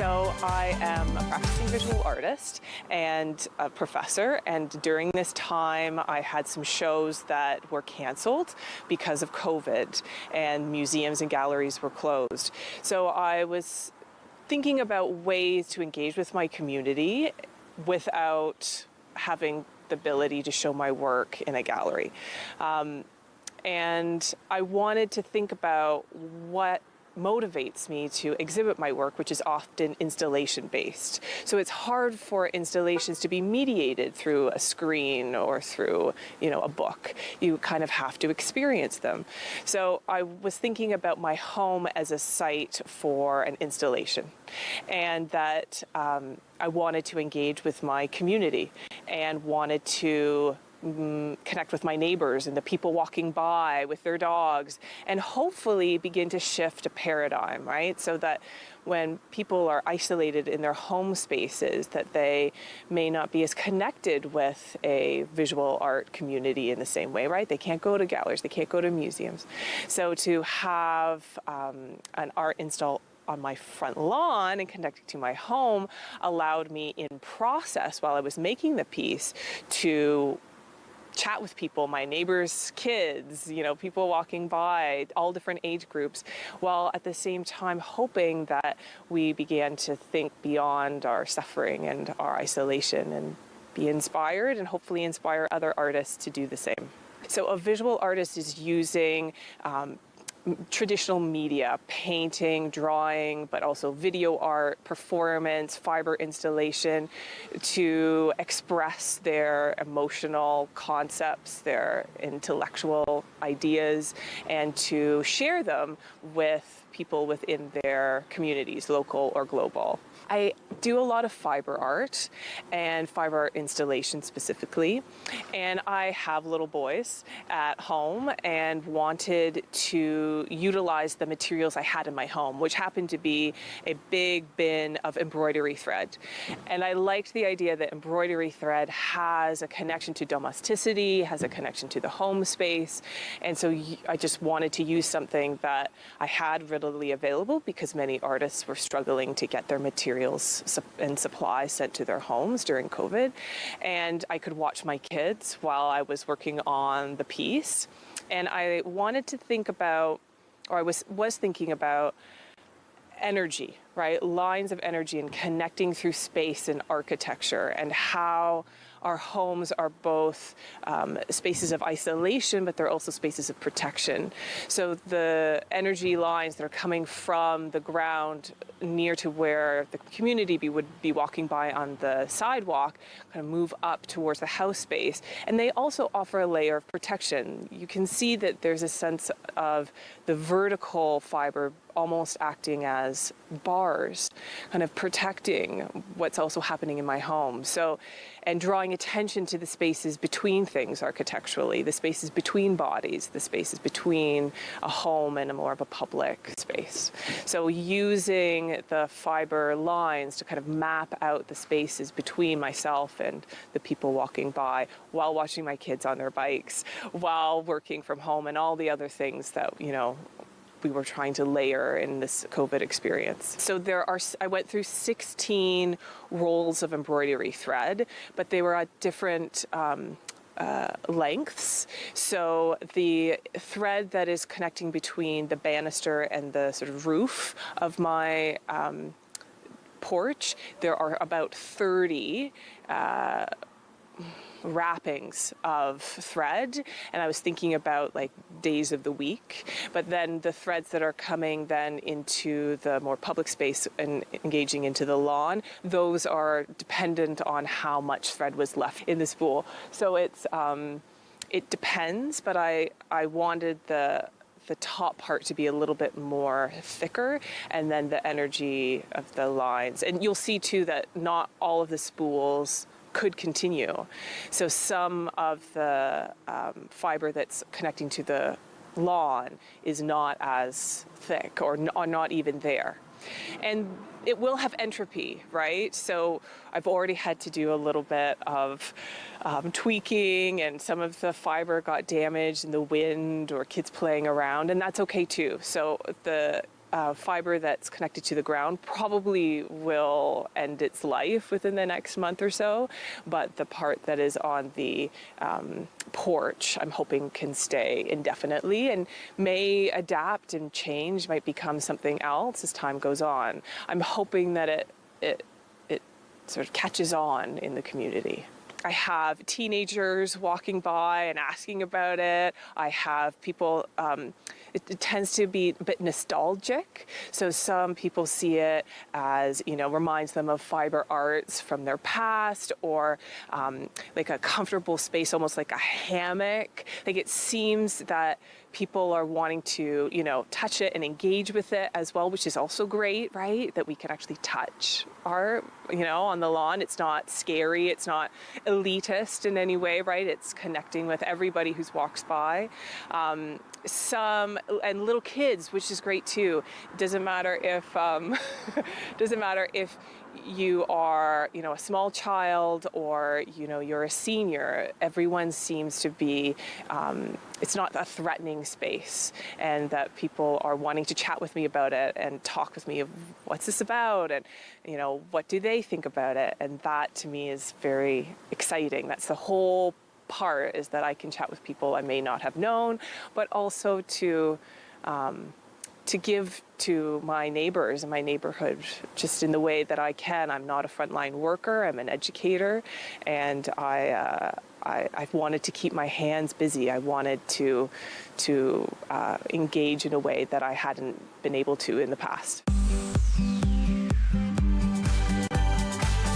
So I am a practicing visual artist and a professor, and during this time I had some shows that were canceled because of COVID and museums and galleries were closed. So I was thinking about ways to engage with my community without having the ability to show my work in a gallery. And I wanted to think about what motivates me to exhibit my work, which is often installation based. So it's hard for installations to be mediated through a screen or through, a book. You kind of have to experience them. So I was thinking about my home as a site for an installation, and that I wanted to engage with my community and wanted to connect with my neighbors and the people walking by with their dogs, and hopefully begin to shift a paradigm, right? So that when people are isolated in their home spaces, that they may not be as connected with a visual art community in the same way, right? They can't go to galleries, they can't go to museums. So to have an art install on my front lawn and connected to my home allowed me in process, while I was making the piece, to chat with people, my neighbors' kids, people walking by, all different age groups, while at the same time hoping that we began to think beyond our suffering and our isolation and be inspired and hopefully inspire other artists to do the same. So a visual artist is using traditional media, painting, drawing, but also video art, performance, fiber installation, to express their emotional concepts, their intellectual ideas, and to share them with people within their communities, local or global. I do a lot of fiber art and fiber art installation specifically, and I have little boys at home and wanted to utilize the materials I had in my home, which happened to be a big bin of embroidery thread. And I liked the idea that embroidery thread has a connection to domesticity, has a connection to the home space, and so I just wanted to use something that I had readily available, because many artists were struggling to get their materials and supplies sent to their homes during COVID. And I could watch my kids while I was working on the piece. And I wanted to think about, or I was thinking about energy, right? Lines of energy and connecting through space and architecture, and how our homes are both spaces of isolation, but they're also spaces of protection. So the energy lines that are coming from the ground near to where the community would be walking by on the sidewalk kind of move up towards the house space. And they also offer a layer of protection. You can see that there's a sense of the vertical fiber almost acting as bars, kind of protecting what's also happening in my home. So, and drawing attention to the spaces between things architecturally, the spaces between bodies, the spaces between a home and a more of a public space. So using the fiber lines to kind of map out the spaces between myself and the people walking by, while watching my kids on their bikes, while working from home, and all the other things that, we were trying to layer in this COVID experience. So I went through 16 rolls of embroidery thread, but they were at different lengths. So the thread that is connecting between the banister and the sort of roof of my porch, there are about 30 wrappings of thread, and I was thinking about like days of the week. But then the threads that are coming then into the more public space and engaging into the lawn, those are dependent on how much thread was left in the spool. So it depends, but I wanted the top part to be a little bit more thicker, and then the energy of the lines. And you'll see too that not all of the spools could continue. So some of the fiber that's connecting to the lawn is not as thick, or not even there. And it will have entropy, right? So I've already had to do a little bit of tweaking, and some of the fiber got damaged in the wind or kids playing around, and that's okay too. So the fiber that's connected to the ground probably will end its life within the next month or so, but the part that is on the porch, I'm hoping can stay indefinitely and may adapt and change, might become something else as time goes on. I'm hoping that it sort of catches on in the community. I have teenagers walking by and asking about it. I have people, it tends to be a bit nostalgic. So some people see it as, reminds them of fiber arts from their past, or like a comfortable space, almost like a hammock. Like it seems that people are wanting to, touch it and engage with it as well, which is also great, right? That we can actually touch art, on the lawn. It's not scary. It's not elitist in any way, right? It's connecting with everybody who walks by. Some and little kids, which is great too. Doesn't matter if doesn't matter if you are, a small child or you're a senior. Everyone seems to be. It's not a threatening space, and that people are wanting to chat with me about it and talk with me of what's this about, and what do they think about it, and that to me is very exciting. That's the whole part, is that I can chat with people I may not have known, but also to give to my neighbors in my neighborhood just in the way that I can. I'm not a frontline worker, I'm an educator, and I've wanted to keep my hands busy. I wanted to engage in a way that I hadn't been able to in the past.